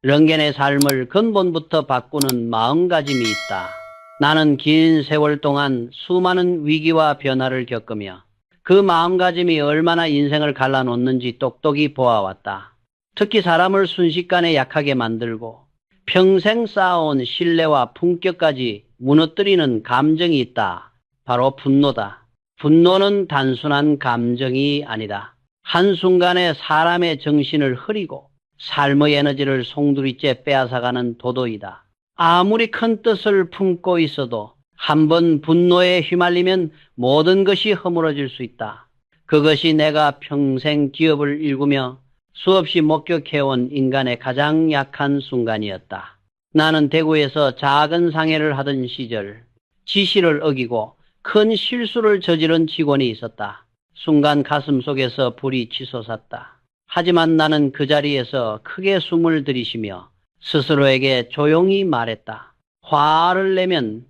런겐의 삶을 근본부터 바꾸는 마음가짐이 있다. 나는 긴 세월 동안 수많은 위기와 변화를 겪으며 그 마음가짐이 얼마나 인생을 갈라놓는지 똑똑히 보아왔다. 특히 사람을 순식간에 약하게 만들고 평생 쌓아온 신뢰와 품격까지 무너뜨리는 감정이 있다. 바로 분노다. 분노는 단순한 감정이 아니다. 한순간에 사람의 정신을 흐리고 삶의 에너지를 송두리째 빼앗아가는 도도이다. 아무리 큰 뜻을 품고 있어도 한번 분노에 휘말리면 모든 것이 허물어질 수 있다. 그것이 내가 평생 기업을 일구며 수없이 목격해온 인간의 가장 약한 순간이었다. 나는 대구에서 작은 상해를 하던 시절 지시를 어기고 큰 실수를 저지른 직원이 있었다. 순간 가슴 속에서 불이 치솟았다. 하지만 나는 그 자리에서 크게 숨을 들이쉬며 스스로에게 조용히 말했다. 화를 내면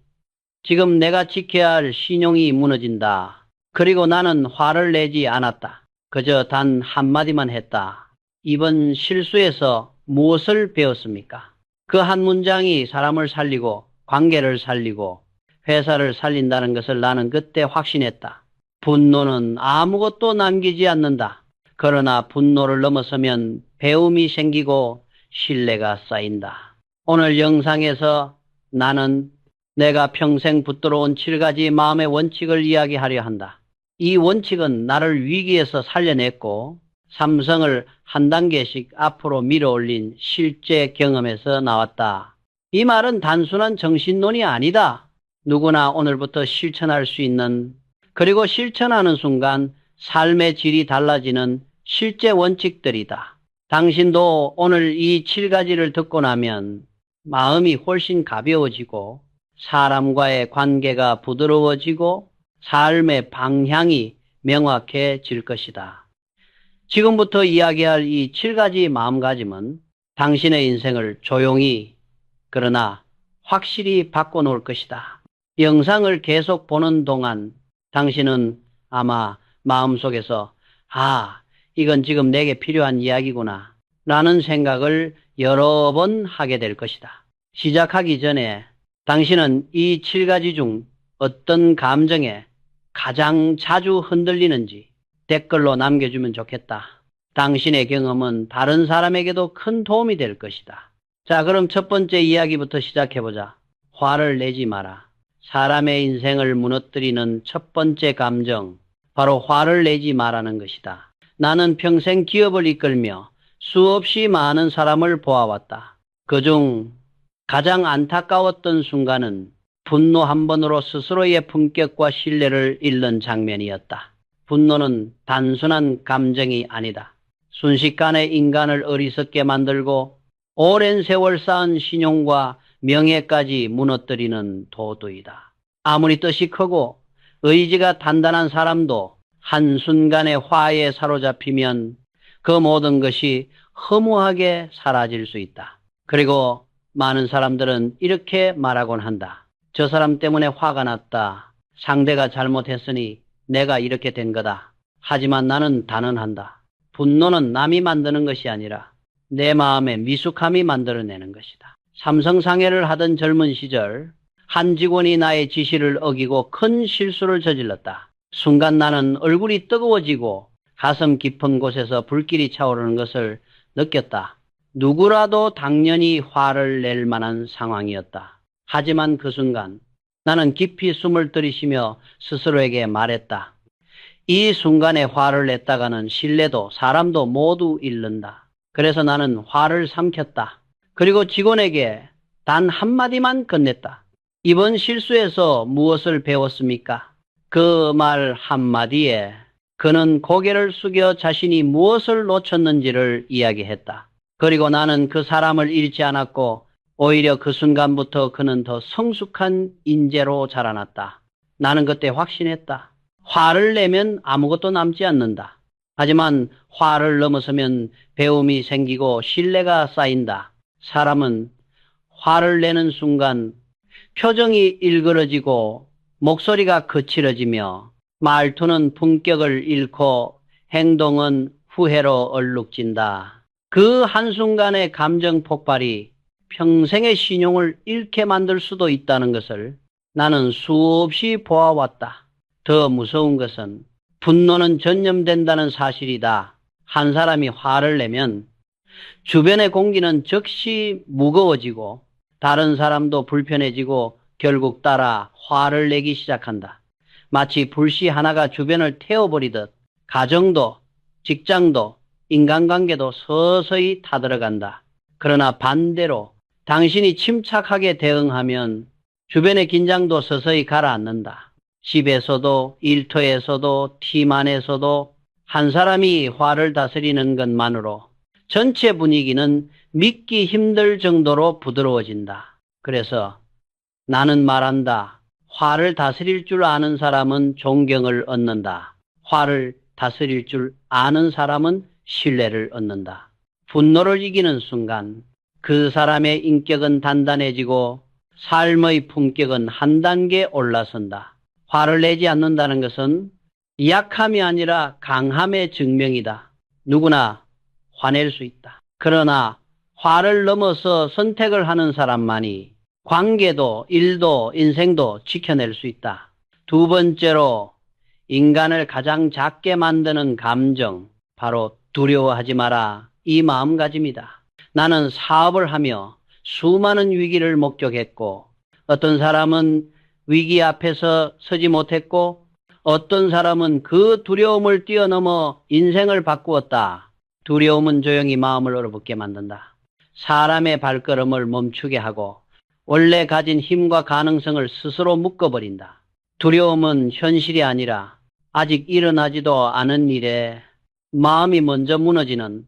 지금 내가 지켜야 할 신용이 무너진다. 그리고 나는 화를 내지 않았다. 그저 단 한마디만 했다. 이번 실수에서 무엇을 배웠습니까? 그 한 문장이 사람을 살리고 관계를 살리고 회사를 살린다는 것을 나는 그때 확신했다. 분노는 아무것도 남기지 않는다. 그러나 분노를 넘어서면 배움이 생기고 신뢰가 쌓인다. 오늘 영상에서 나는 내가 평생 붙들어온 7가지 마음의 원칙을 이야기하려 한다. 이 원칙은 나를 위기에서 살려냈고 삼성을 한 단계씩 앞으로 밀어올린 실제 경험에서 나왔다. 이 말은 단순한 정신론이 아니다. 누구나 오늘부터 실천할 수 있는, 그리고 실천하는 순간 삶의 질이 달라지는 실제 원칙들이다. 당신도 오늘 이 7가지를 듣고 나면 마음이 훨씬 가벼워지고 사람과의 관계가 부드러워지고 삶의 방향이 명확해질 것이다. 지금부터 이야기할 이 7가지 마음가짐은 당신의 인생을 조용히 그러나 확실히 바꿔놓을 것이다. 영상을 계속 보는 동안 당신은 아마 마음속에서 이건 지금 내게 필요한 이야기구나 라는 생각을 여러 번 하게 될 것이다. 시작하기 전에 당신은 이 7가지 중 어떤 감정에 가장 자주 흔들리는지 댓글로 남겨주면 좋겠다. 당신의 경험은 다른 사람에게도 큰 도움이 될 것이다. 자, 그럼 첫 번째 이야기부터 시작해보자. 화를 내지 마라. 사람의 인생을 무너뜨리는 첫 번째 감정, 바로 화를 내지 마라는 것이다. 나는 평생 기업을 이끌며 수없이 많은 사람을 보아왔다. 그중 가장 안타까웠던 순간은 분노 한 번으로 스스로의 품격과 신뢰를 잃는 장면이었다. 분노는 단순한 감정이 아니다. 순식간에 인간을 어리석게 만들고 오랜 세월 쌓은 신용과 명예까지 무너뜨리는 도두이다. 아무리 뜻이 크고 의지가 단단한 사람도 한순간의 화에 사로잡히면 그 모든 것이 허무하게 사라질 수 있다. 그리고 많은 사람들은 이렇게 말하곤 한다. 저 사람 때문에 화가 났다. 상대가 잘못했으니 내가 이렇게 된 거다. 하지만 나는 단언한다. 분노는 남이 만드는 것이 아니라 내 마음의 미숙함이 만들어내는 것이다. 삼성 상해를 하던 젊은 시절 한 직원이 나의 지시를 어기고 큰 실수를 저질렀다. 순간 나는 얼굴이 뜨거워지고 가슴 깊은 곳에서 불길이 차오르는 것을 느꼈다. 누구라도 당연히 화를 낼 만한 상황이었다. 하지만 그 순간 나는 깊이 숨을 들이쉬며 스스로에게 말했다. 이 순간에 화를 냈다가는 신뢰도 사람도 모두 잃는다. 그래서 나는 화를 삼켰다. 그리고 직원에게 단 한마디만 건넸다. 이번 실수에서 무엇을 배웠습니까? 그 말 한마디에 그는 고개를 숙여 자신이 무엇을 놓쳤는지를 이야기했다. 그리고 나는 그 사람을 잃지 않았고 오히려 그 순간부터 그는 더 성숙한 인재로 자라났다. 나는 그때 확신했다. 화를 내면 아무것도 남지 않는다. 하지만 화를 넘어서면 배움이 생기고 신뢰가 쌓인다. 사람은 화를 내는 순간 표정이 일그러지고 목소리가 거칠어지며 말투는 품격을 잃고 행동은 후회로 얼룩진다. 그 한순간의 감정 폭발이 평생의 신용을 잃게 만들 수도 있다는 것을 나는 수없이 보아왔다. 더 무서운 것은 분노는 전염된다는 사실이다. 한 사람이 화를 내면 주변의 공기는 즉시 무거워지고 다른 사람도 불편해지고 결국 따라 화를 내기 시작한다. 마치 불씨 하나가 주변을 태워버리듯 가정도, 직장도, 인간관계도 서서히 타들어간다. 그러나 반대로 당신이 침착하게 대응하면 주변의 긴장도 서서히 가라앉는다. 집에서도 일터에서도 팀 안에서도 한 사람이 화를 다스리는 것만으로 전체 분위기는 믿기 힘들 정도로 부드러워진다. 그래서 나는 말한다. 화를 다스릴 줄 아는 사람은 존경을 얻는다. 화를 다스릴 줄 아는 사람은 신뢰를 얻는다. 분노를 이기는 순간 그 사람의 인격은 단단해지고 삶의 품격은 한 단계 올라선다. 화를 내지 않는다는 것은 약함이 아니라 강함의 증명이다. 누구나 화낼 수 있다. 그러나 화를 넘어서 선택을 하는 사람만이 관계도 일도 인생도 지켜낼 수 있다. 두 번째로 인간을 가장 작게 만드는 감정, 바로 두려워하지 마라, 이 마음가짐이다. 나는 사업을 하며 수많은 위기를 목격했고 어떤 사람은 위기 앞에서 서지 못했고 어떤 사람은 그 두려움을 뛰어넘어 인생을 바꾸었다. 두려움은 조용히 마음을 얼어붙게 만든다. 사람의 발걸음을 멈추게 하고 원래 가진 힘과 가능성을 스스로 묶어버린다. 두려움은 현실이 아니라 아직 일어나지도 않은 일에 마음이 먼저 무너지는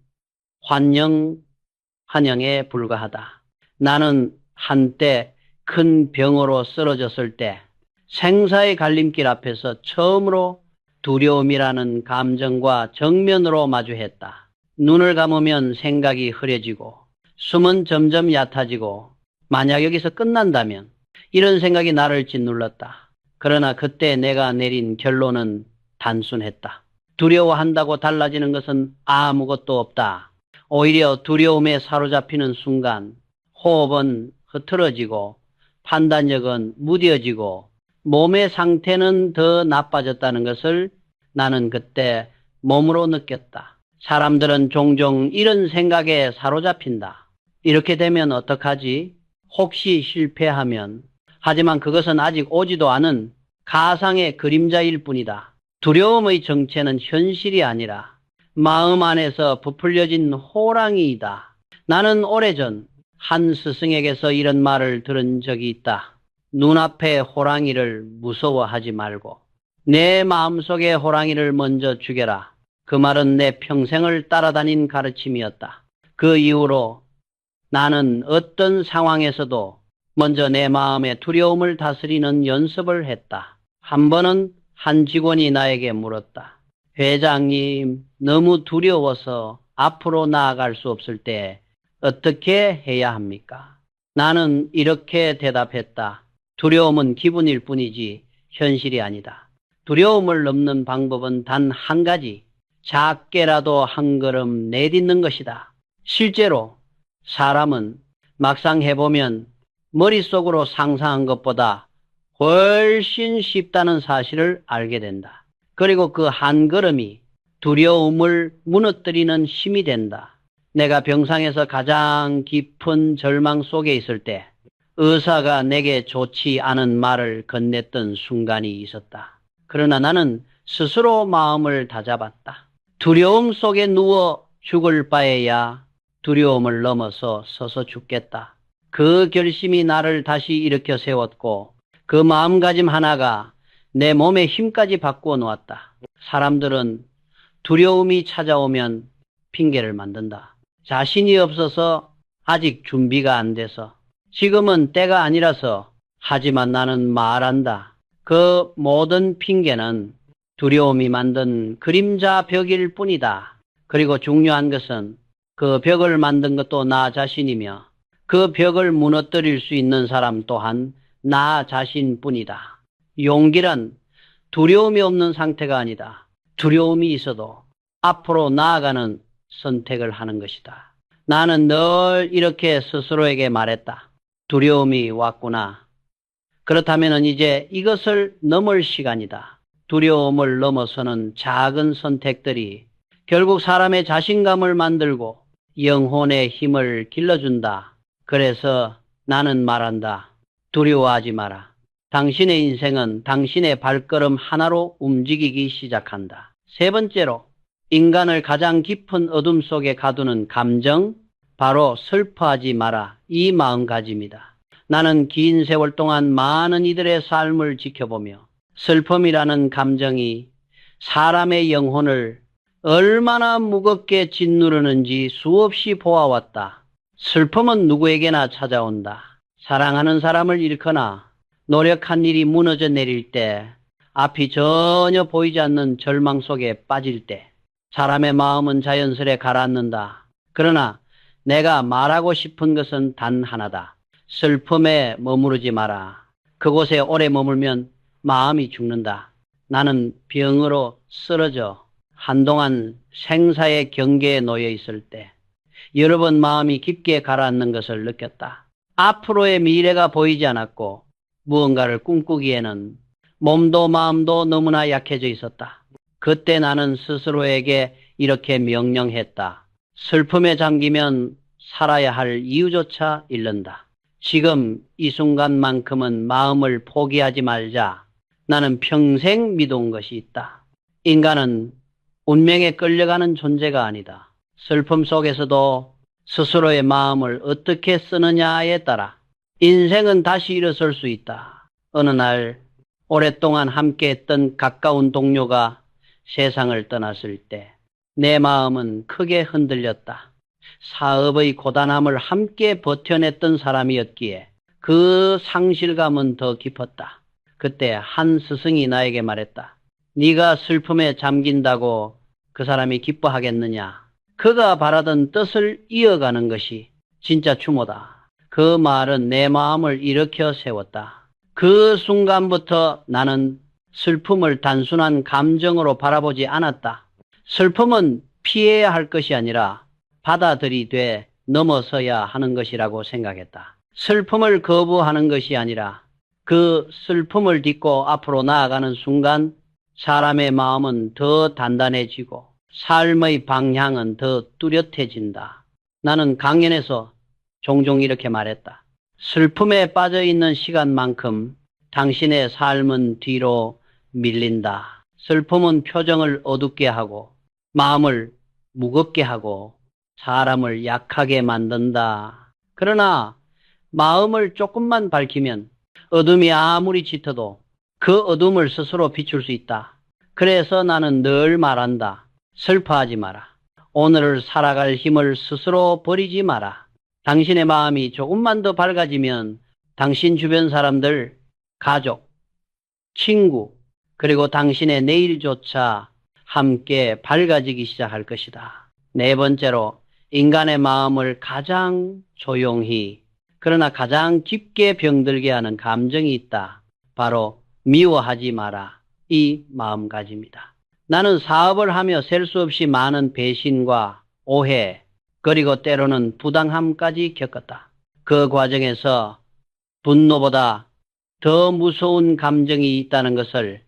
환영에 불과하다. 나는 한때 큰 병으로 쓰러졌을 때 생사의 갈림길 앞에서 처음으로 두려움이라는 감정과 정면으로 마주했다. 눈을 감으면 생각이 흐려지고 숨은 점점 얕아지고 만약 여기서 끝난다면 이런 생각이 나를 짓눌렀다. 그러나 그때 내가 내린 결론은 단순했다. 두려워한다고 달라지는 것은 아무것도 없다. 오히려 두려움에 사로잡히는 순간 호흡은 흐트러지고 판단력은 무뎌지고 몸의 상태는 더 나빠졌다는 것을 나는 그때 몸으로 느꼈다. 사람들은 종종 이런 생각에 사로잡힌다. 이렇게 되면 어떡하지? 혹시 실패하면? 하지만 그것은 아직 오지도 않은 가상의 그림자일 뿐이다. 두려움의 정체는 현실이 아니라 마음 안에서 부풀려진 호랑이이다. 나는 오래전 한 스승에게서 이런 말을 들은 적이 있다. 눈앞의 호랑이를 무서워하지 말고 내 마음속의 호랑이를 먼저 죽여라. 그 말은 내 평생을 따라다닌 가르침이었다. 그 이후로 나는 어떤 상황에서도 먼저 내 마음의 두려움을 다스리는 연습을 했다. 한 번은 한 직원이 나에게 물었다. 회장님, 너무 두려워서 앞으로 나아갈 수 없을 때 어떻게 해야 합니까? 나는 이렇게 대답했다. 두려움은 기분일 뿐이지 현실이 아니다. 두려움을 넘는 방법은 단 한 가지, 작게라도 한 걸음 내딛는 것이다. 실제로 사람은 막상 해보면 머릿속으로 상상한 것보다 훨씬 쉽다는 사실을 알게 된다. 그리고 그 한 걸음이 두려움을 무너뜨리는 힘이 된다. 내가 병상에서 가장 깊은 절망 속에 있을 때 의사가 내게 좋지 않은 말을 건넸던 순간이 있었다. 그러나 나는 스스로 마음을 다잡았다. 두려움 속에 누워 죽을 바에야 두려움을 넘어서 서서 죽겠다. 그 결심이 나를 다시 일으켜 세웠고 그 마음가짐 하나가 내 몸의 힘까지 바꾸어 놓았다. 사람들은 두려움이 찾아오면 핑계를 만든다. 자신이 없어서 아직 준비가 안 돼서 지금은 때가 아니라서 하지만 나는 말한다. 그 모든 핑계는 두려움이 만든 그림자 벽일 뿐이다. 그리고 중요한 것은 그 벽을 만든 것도 나 자신이며 그 벽을 무너뜨릴 수 있는 사람 또한 나 자신뿐이다. 용기란 두려움이 없는 상태가 아니다. 두려움이 있어도 앞으로 나아가는 선택을 하는 것이다. 나는 늘 이렇게 스스로에게 말했다. 두려움이 왔구나. 그렇다면 이제 이것을 넘을 시간이다. 두려움을 넘어서는 작은 선택들이 결국 사람의 자신감을 만들고 영혼의 힘을 길러준다. 그래서 나는 말한다. 두려워하지 마라. 당신의 인생은 당신의 발걸음 하나로 움직이기 시작한다. 세 번째로, 인간을 가장 깊은 어둠 속에 가두는 감정, 바로 슬퍼하지 마라. 이 마음가짐이다. 나는 긴 세월 동안 많은 이들의 삶을 지켜보며 슬픔이라는 감정이 사람의 영혼을 얼마나 무겁게 짓누르는지 수없이 보아왔다. 슬픔은 누구에게나 찾아온다. 사랑하는 사람을 잃거나 노력한 일이 무너져 내릴 때, 앞이 전혀 보이지 않는 절망 속에 빠질 때, 사람의 마음은 자연스레 가라앉는다. 그러나 내가 말하고 싶은 것은 단 하나다. 슬픔에 머무르지 마라. 그곳에 오래 머물면 마음이 죽는다. 나는 병으로 쓰러져 한동안 생사의 경계에 놓여 있을 때 여러 번 마음이 깊게 가라앉는 것을 느꼈다. 앞으로의 미래가 보이지 않았고 무언가를 꿈꾸기에는 몸도 마음도 너무나 약해져 있었다. 그때 나는 스스로에게 이렇게 명령했다. 슬픔에 잠기면 살아야 할 이유조차 잃는다. 지금 이 순간만큼은 마음을 포기하지 말자. 나는 평생 믿어온 것이 있다. 인간은 운명에 끌려가는 존재가 아니다. 슬픔 속에서도 스스로의 마음을 어떻게 쓰느냐에 따라 인생은 다시 일어설 수 있다. 어느 날 오랫동안 함께했던 가까운 동료가 세상을 떠났을 때 내 마음은 크게 흔들렸다. 사업의 고단함을 함께 버텨냈던 사람이었기에 그 상실감은 더 깊었다. 그때 한 스승이 나에게 말했다. 네가 슬픔에 잠긴다고 그 사람이 기뻐하겠느냐. 그가 바라던 뜻을 이어가는 것이 진짜 추모다. 그 말은 내 마음을 일으켜 세웠다. 그 순간부터 나는 슬픔을 단순한 감정으로 바라보지 않았다. 슬픔은 피해야 할 것이 아니라 받아들이되 넘어서야 하는 것이라고 생각했다. 슬픔을 거부하는 것이 아니라 그 슬픔을 딛고 앞으로 나아가는 순간 사람의 마음은 더 단단해지고 삶의 방향은 더 뚜렷해진다. 나는 강연에서 종종 이렇게 말했다. 슬픔에 빠져있는 시간만큼 당신의 삶은 뒤로 밀린다. 슬픔은 표정을 어둡게 하고 마음을 무겁게 하고 사람을 약하게 만든다. 그러나 마음을 조금만 밝히면 어둠이 아무리 짙어도 그 어둠을 스스로 비출 수 있다. 그래서 나는 늘 말한다. 슬퍼하지 마라. 오늘을 살아갈 힘을 스스로 버리지 마라. 당신의 마음이 조금만 더 밝아지면 당신 주변 사람들, 가족, 친구, 그리고 당신의 내일조차 함께 밝아지기 시작할 것이다. 네 번째로, 인간의 마음을 가장 조용히 그러나 가장 깊게 병들게 하는 감정이 있다. 바로 미워하지 마라. 이 마음가짐이다. 나는 사업을 하며 셀 수 없이 많은 배신과 오해 그리고 때로는 부당함까지 겪었다. 그 과정에서 분노보다 더 무서운 감정이 있다는 것을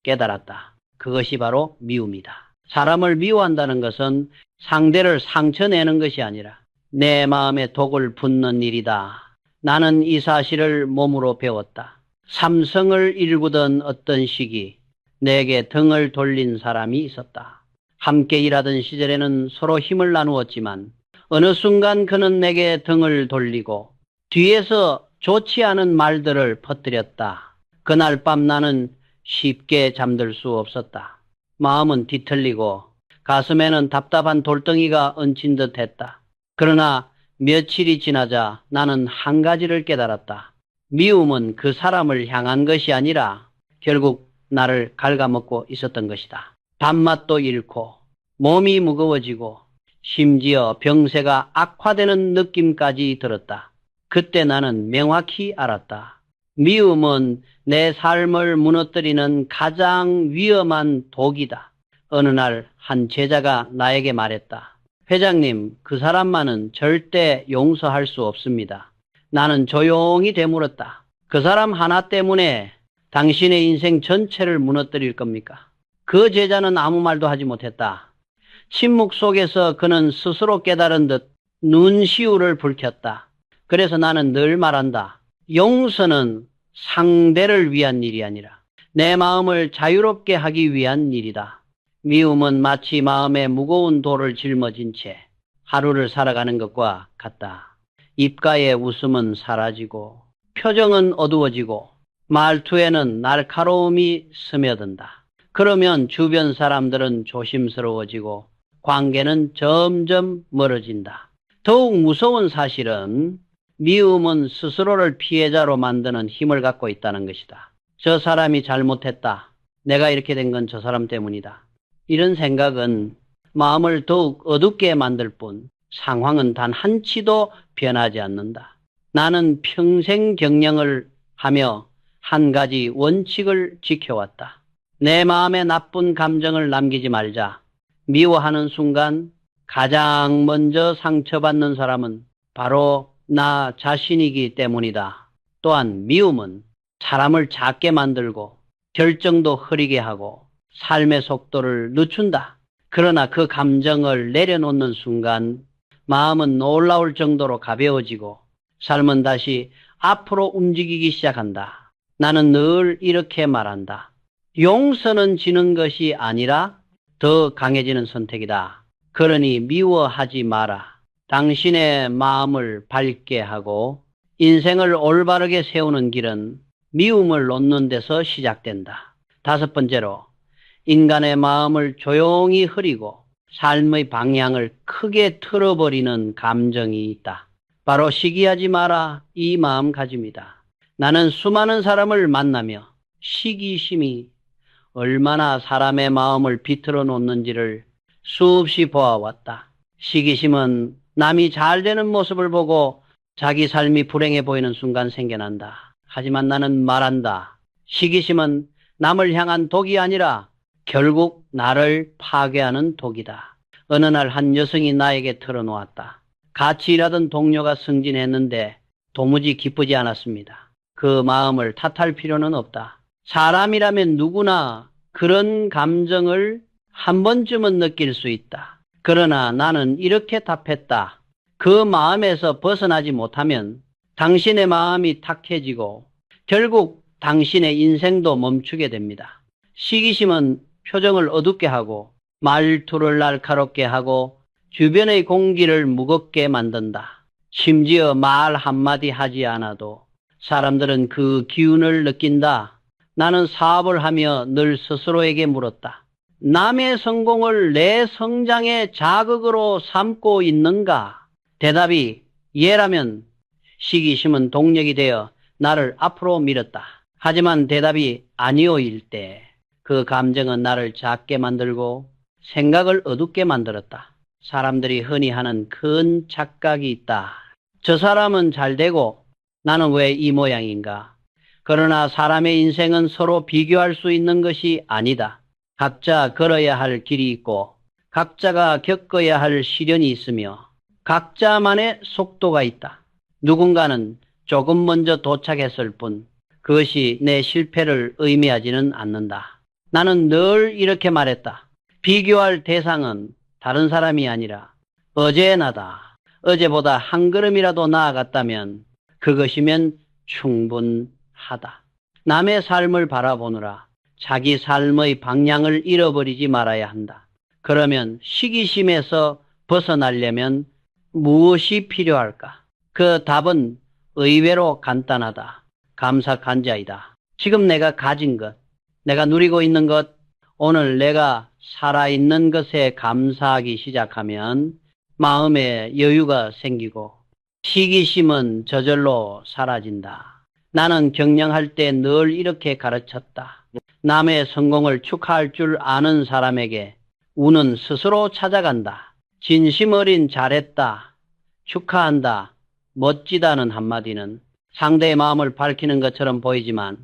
깨달았다. 그것이 바로 미움이다. 사람을 미워한다는 것은 상대를 상처내는 것이 아니라 내 마음에 독을 붓는 일이다. 나는 이 사실을 몸으로 배웠다. 삼성을 일구던 어떤 시기 내게 등을 돌린 사람이 있었다. 함께 일하던 시절에는 서로 힘을 나누었지만 어느 순간 그는 내게 등을 돌리고 뒤에서 좋지 않은 말들을 퍼뜨렸다. 그날 밤 나는 쉽게 잠들 수 없었다. 마음은 뒤틀리고 가슴에는 답답한 돌덩이가 얹힌 듯 했다. 그러나 며칠이 지나자 나는 한 가지를 깨달았다. 미움은 그 사람을 향한 것이 아니라 결국 나를 갉아먹고 있었던 것이다. 밥맛도 잃고 몸이 무거워지고 심지어 병세가 악화되는 느낌까지 들었다. 그때 나는 명확히 알았다. 미움은 내 삶을 무너뜨리는 가장 위험한 독이다. 어느 날 한 제자가 나에게 말했다. 회장님, 그 사람만은 절대 용서할 수 없습니다. 나는 조용히 되물었다. 그 사람 하나 때문에 당신의 인생 전체를 무너뜨릴 겁니까? 그 제자는 아무 말도 하지 못했다. 침묵 속에서 그는 스스로 깨달은 듯 눈시울을 붉혔다. 그래서 나는 늘 말한다. 용서는 상대를 위한 일이 아니라 내 마음을 자유롭게 하기 위한 일이다. 미움은 마치 마음에 무거운 돌을 짊어진 채 하루를 살아가는 것과 같다. 입가의 웃음은 사라지고 표정은 어두워지고 말투에는 날카로움이 스며든다. 그러면 주변 사람들은 조심스러워지고 관계는 점점 멀어진다. 더욱 무서운 사실은 미움은 스스로를 피해자로 만드는 힘을 갖고 있다는 것이다. 저 사람이 잘못했다. 내가 이렇게 된 건 저 사람 때문이다. 이런 생각은 마음을 더욱 어둡게 만들 뿐 상황은 단 한치도 변하지 않는다. 나는 평생 경영을 하며 한 가지 원칙을 지켜왔다. 내 마음에 나쁜 감정을 남기지 말자. 미워하는 순간 가장 먼저 상처받는 사람은 바로 나 자신이기 때문이다. 또한 미움은 사람을 작게 만들고 결정도 흐리게 하고 삶의 속도를 늦춘다. 그러나 그 감정을 내려놓는 순간 마음은 놀라울 정도로 가벼워지고 삶은 다시 앞으로 움직이기 시작한다. 나는 늘 이렇게 말한다. 용서는 지는 것이 아니라 더 강해지는 선택이다. 그러니 미워하지 마라. 당신의 마음을 밝게 하고 인생을 올바르게 세우는 길은 미움을 놓는 데서 시작된다. 다섯 번째로, 인간의 마음을 조용히 흐리고 삶의 방향을 크게 틀어버리는 감정이 있다. 바로 시기하지 마라, 이 마음가짐이다. 나는 수많은 사람을 만나며 시기심이 얼마나 사람의 마음을 비틀어 놓는지를 수없이 보아왔다. 시기심은 남이 잘 되는 모습을 보고 자기 삶이 불행해 보이는 순간 생겨난다. 하지만 나는 말한다. 시기심은 남을 향한 독이 아니라 결국 나를 파괴하는 독이다. 어느 날 한 여성이 나에게 털어놓았다. 같이 일하던 동료가 승진했는데 도무지 기쁘지 않았습니다. 그 마음을 탓할 필요는 없다. 사람이라면 누구나 그런 감정을 한 번쯤은 느낄 수 있다. 그러나 나는 이렇게 답했다. 그 마음에서 벗어나지 못하면 당신의 마음이 탁해지고 결국 당신의 인생도 멈추게 됩니다. 시기심은 표정을 어둡게 하고 말투를 날카롭게 하고 주변의 공기를 무겁게 만든다. 심지어 말 한마디 하지 않아도 사람들은 그 기운을 느낀다. 나는 사업을 하며 늘 스스로에게 물었다. 남의 성공을 내 성장의 자극으로 삼고 있는가? 대답이 예라면 시기심은 동력이 되어 나를 앞으로 밀었다. 하지만 대답이 아니오일 때 그 감정은 나를 작게 만들고 생각을 어둡게 만들었다. 사람들이 흔히 하는 큰 착각이 있다. 저 사람은 잘 되고 나는 왜 이 모양인가? 그러나 사람의 인생은 서로 비교할 수 있는 것이 아니다. 각자 걸어야 할 길이 있고 각자가 겪어야 할 시련이 있으며 각자만의 속도가 있다. 누군가는 조금 먼저 도착했을 뿐 그것이 내 실패를 의미하지는 않는다. 나는 늘 이렇게 말했다. 비교할 대상은 다른 사람이 아니라 어제의 나다. 어제보다 한 걸음이라도 나아갔다면 그것이면 충분하다. 남의 삶을 바라보느라 자기 삶의 방향을 잃어버리지 말아야 한다. 그러면 시기심에서 벗어나려면 무엇이 필요할까? 그 답은 의외로 간단하다. 감사간자이다. 지금 내가 가진 것, 내가 누리고 있는 것, 오늘 내가 살아있는 것에 감사하기 시작하면 마음에 여유가 생기고 시기심은 저절로 사라진다. 나는 경영할 때 늘 이렇게 가르쳤다. 남의 성공을 축하할 줄 아는 사람에게 운은 스스로 찾아간다. 진심 어린 잘했다, 축하한다, 멋지다는 한마디는 상대의 마음을 밝히는 것처럼 보이지만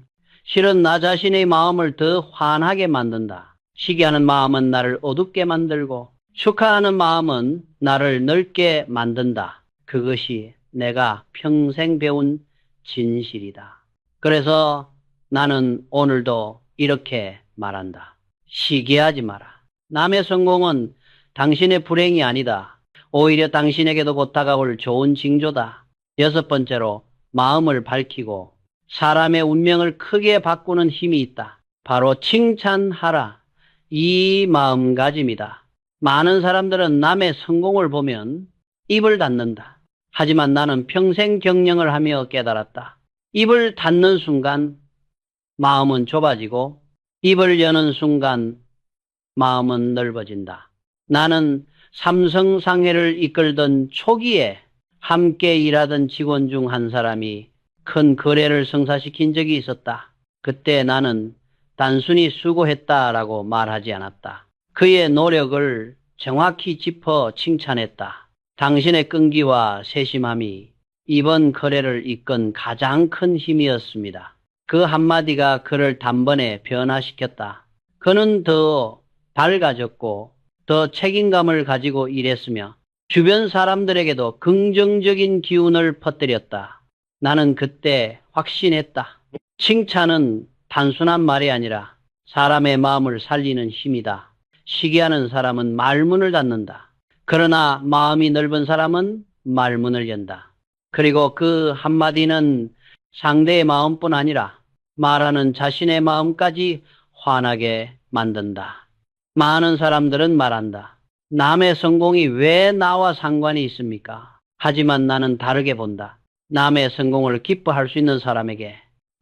실은 나 자신의 마음을 더 환하게 만든다. 시기하는 마음은 나를 어둡게 만들고 축하하는 마음은 나를 넓게 만든다. 그것이 내가 평생 배운 진실이다. 그래서 나는 오늘도 이렇게 말한다. 시기하지 마라. 남의 성공은 당신의 불행이 아니다. 오히려 당신에게도 곧 다가올 좋은 징조다. 여섯 번째로 마음을 밝히고 사람의 운명을 크게 바꾸는 힘이 있다. 바로 칭찬하라. 이 마음가짐이다. 많은 사람들은 남의 성공을 보면 입을 닫는다. 하지만 나는 평생 경영을 하며 깨달았다. 입을 닫는 순간 마음은 좁아지고 입을 여는 순간 마음은 넓어진다. 나는 삼성상회를 이끌던 초기에 함께 일하던 직원 중 한 사람이 큰 거래를 성사시킨 적이 있었다. 그때 나는 단순히 수고했다라고 말하지 않았다. 그의 노력을 정확히 짚어 칭찬했다. 당신의 끈기와 세심함이 이번 거래를 이끈 가장 큰 힘이었습니다. 그 한마디가 그를 단번에 변화시켰다. 그는 더 밝아졌고 더 책임감을 가지고 일했으며 주변 사람들에게도 긍정적인 기운을 퍼뜨렸다. 나는 그때 확신했다. 칭찬은 단순한 말이 아니라 사람의 마음을 살리는 힘이다. 시기하는 사람은 말문을 닫는다. 그러나 마음이 넓은 사람은 말문을 연다. 그리고 그 한마디는 상대의 마음뿐 아니라 말하는 자신의 마음까지 환하게 만든다. 많은 사람들은 말한다. 남의 성공이 왜 나와 상관이 있습니까? 하지만 나는 다르게 본다. 남의 성공을 기뻐할 수 있는 사람에게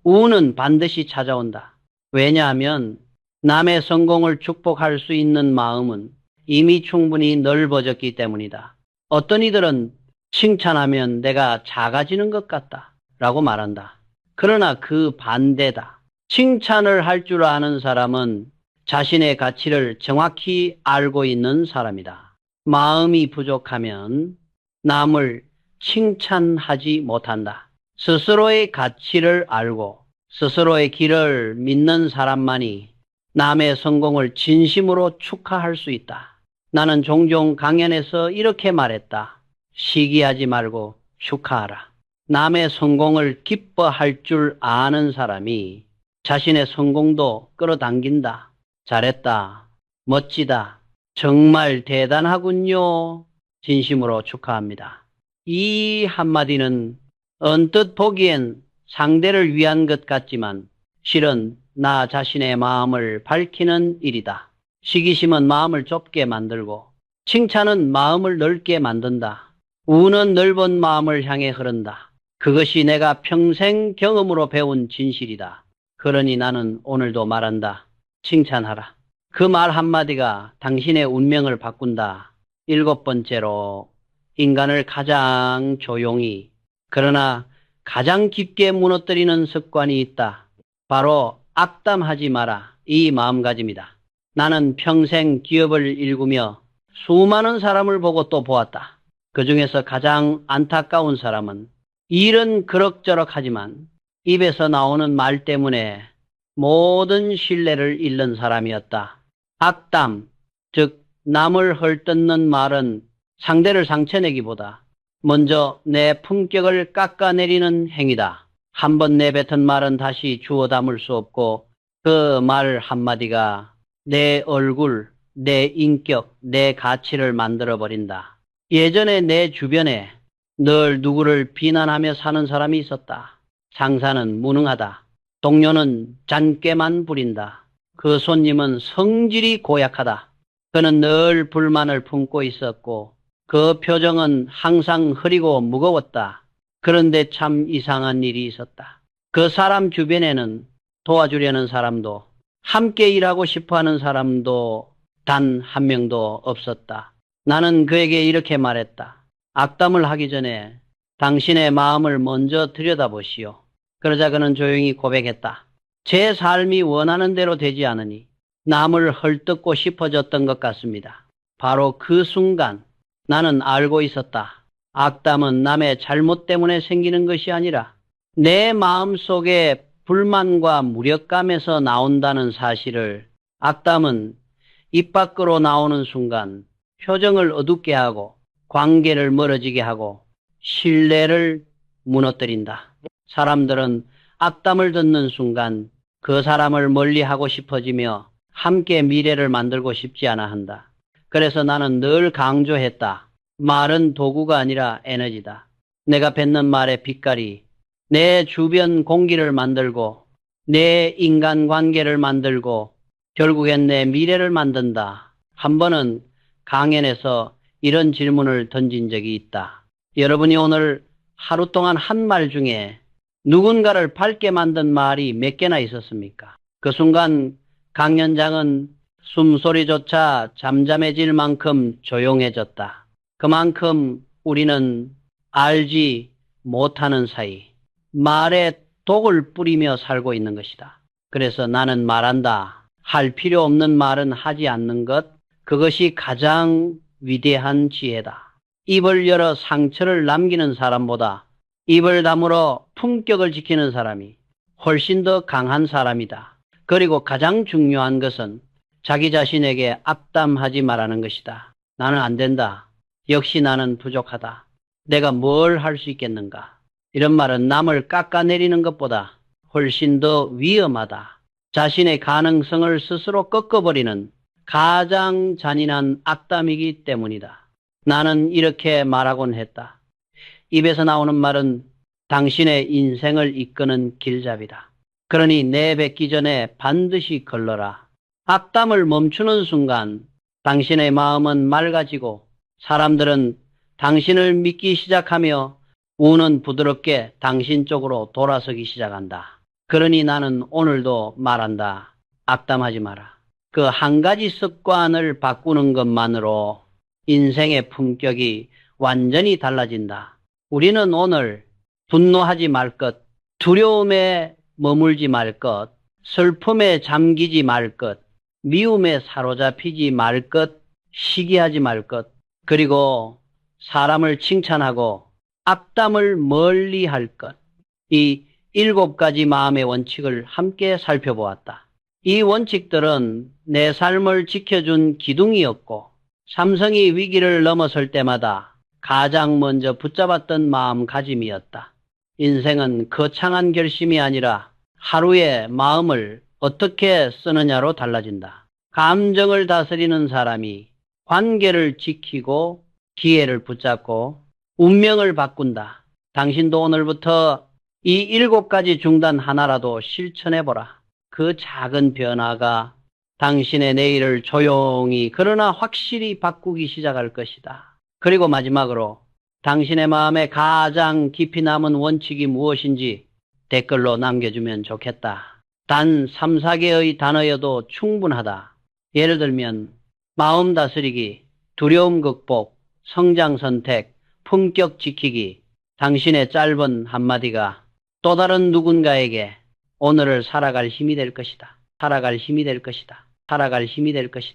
운은 반드시 찾아온다. 왜냐하면 남의 성공을 축복할 수 있는 마음은 이미 충분히 넓어졌기 때문이다. 어떤 이들은 칭찬하면 내가 작아지는 것 같다 라고 말한다. 그러나 그 반대다. 칭찬을 할 줄 아는 사람은 자신의 가치를 정확히 알고 있는 사람이다. 마음이 부족하면 남을 칭찬하지 못한다. 스스로의 가치를 알고 스스로의 길을 믿는 사람만이 남의 성공을 진심으로 축하할 수 있다. 나는 종종 강연에서 이렇게 말했다. 시기하지 말고 축하하라. 남의 성공을 기뻐할 줄 아는 사람이 자신의 성공도 끌어당긴다. 잘했다. 멋지다. 정말 대단하군요. 진심으로 축하합니다. 이 한마디는 언뜻 보기엔 상대를 위한 것 같지만 실은 나 자신의 마음을 밝히는 일이다. 시기심은 마음을 좁게 만들고 칭찬은 마음을 넓게 만든다. 운은 넓은 마음을 향해 흐른다. 그것이 내가 평생 경험으로 배운 진실이다. 그러니 나는 오늘도 말한다. 칭찬하라. 그 말 한마디가 당신의 운명을 바꾼다. 일곱 번째로 인간을 가장 조용히 그러나 가장 깊게 무너뜨리는 습관이 있다. 바로 악담하지 마라. 이 마음가짐이다. 나는 평생 기업을 일구며 수많은 사람을 보고 또 보았다. 그 중에서 가장 안타까운 사람은 일은 그럭저럭 하지만 입에서 나오는 말 때문에 모든 신뢰를 잃는 사람이었다. 악담, 즉 남을 헐뜯는 말은 상대를 상처내기보다 먼저 내 품격을 깎아내리는 행위다. 한번 내뱉은 말은 다시 주워 담을 수 없고 그 말 한마디가 내 얼굴, 내 인격, 내 가치를 만들어버린다. 예전에 내 주변에 늘 누구를 비난하며 사는 사람이 있었다. 상사는 무능하다. 동료는 잔꾀만 부린다. 그 손님은 성질이 고약하다. 그는 늘 불만을 품고 있었고 그 표정은 항상 흐리고 무거웠다. 그런데 참 이상한 일이 있었다. 그 사람 주변에는 도와주려는 사람도 함께 일하고 싶어하는 사람도 단 한 명도 없었다. 나는 그에게 이렇게 말했다. 악담을 하기 전에 당신의 마음을 먼저 들여다보시오. 그러자 그는 조용히 고백했다. 제 삶이 원하는 대로 되지 않으니 남을 헐뜯고 싶어졌던 것 같습니다. 바로 그 순간 나는 알고 있었다. 악담은 남의 잘못 때문에 생기는 것이 아니라 내 마음속에 불만과 무력감에서 나온다는 사실을 악담은 입 밖으로 나오는 순간 표정을 어둡게 하고 관계를 멀어지게 하고 신뢰를 무너뜨린다. 사람들은 악담을 듣는 순간 그 사람을 멀리하고 싶어지며 함께 미래를 만들고 싶지 않아 한다. 그래서 나는 늘 강조했다. 말은 도구가 아니라 에너지다. 내가 뱉는 말의 빛깔이 내 주변 공기를 만들고 내 인간관계를 만들고 결국엔 내 미래를 만든다. 한 번은 강연에서 이런 질문을 던진 적이 있다. 여러분이 오늘 하루 동안 한 말 중에 누군가를 밝게 만든 말이 몇 개나 있었습니까? 그 순간 강연장은 숨소리조차 잠잠해질 만큼 조용해졌다. 그만큼 우리는 알지 못하는 사이 말에 독을 뿌리며 살고 있는 것이다. 그래서 나는 말한다. 할 필요 없는 말은 하지 않는 것, 그것이 가장 위대한 지혜다. 입을 열어 상처를 남기는 사람보다 입을 다물어 품격을 지키는 사람이 훨씬 더 강한 사람이다. 그리고 가장 중요한 것은 자기 자신에게 악담하지 말라는 것이다. 나는 안 된다. 역시 나는 부족하다. 내가 뭘 할 수 있겠는가. 이런 말은 남을 깎아내리는 것보다 훨씬 더 위험하다. 자신의 가능성을 스스로 꺾어버리는 가장 잔인한 악담이기 때문이다. 나는 이렇게 말하곤 했다. 입에서 나오는 말은 당신의 인생을 이끄는 길잡이다. 그러니 내뱉기 전에 반드시 걸러라. 악담을 멈추는 순간 당신의 마음은 맑아지고 사람들은 당신을 믿기 시작하며 운은 부드럽게 당신 쪽으로 돌아서기 시작한다. 그러니 나는 오늘도 말한다. 악담하지 마라. 그 한 가지 습관을 바꾸는 것만으로 인생의 품격이 완전히 달라진다. 우리는 오늘 분노하지 말 것, 두려움에 머물지 말 것, 슬픔에 잠기지 말 것, 미움에 사로잡히지 말 것, 시기하지 말 것, 그리고 사람을 칭찬하고 악담을 멀리 할 것. 이 7가지 마음의 원칙을 함께 살펴보았다. 이 원칙들은 내 삶을 지켜준 기둥이었고 삼성이 위기를 넘어설 때마다 가장 먼저 붙잡았던 마음가짐이었다. 인생은 거창한 결심이 아니라 하루의 마음을 어떻게 쓰느냐로 달라진다. 감정을 다스리는 사람이 관계를 지키고 기회를 붙잡고 운명을 바꾼다. 당신도 오늘부터 이 7가지 중단 하나라도 실천해보라. 그 작은 변화가 당신의 내일을 조용히 그러나 확실히 바꾸기 시작할 것이다. 그리고 마지막으로 당신의 마음에 가장 깊이 남은 원칙이 무엇인지 댓글로 남겨주면 좋겠다. 단 3, 4개의 단어여도 충분하다. 예를 들면 마음 다스리기, 두려움 극복, 성장 선택, 품격 지키기. 당신의 짧은 한마디가 또 다른 누군가에게 오늘을 살아갈 힘이 될 것이다. 살아갈 힘이 될 것이다. 살아갈 힘이 될 것이다.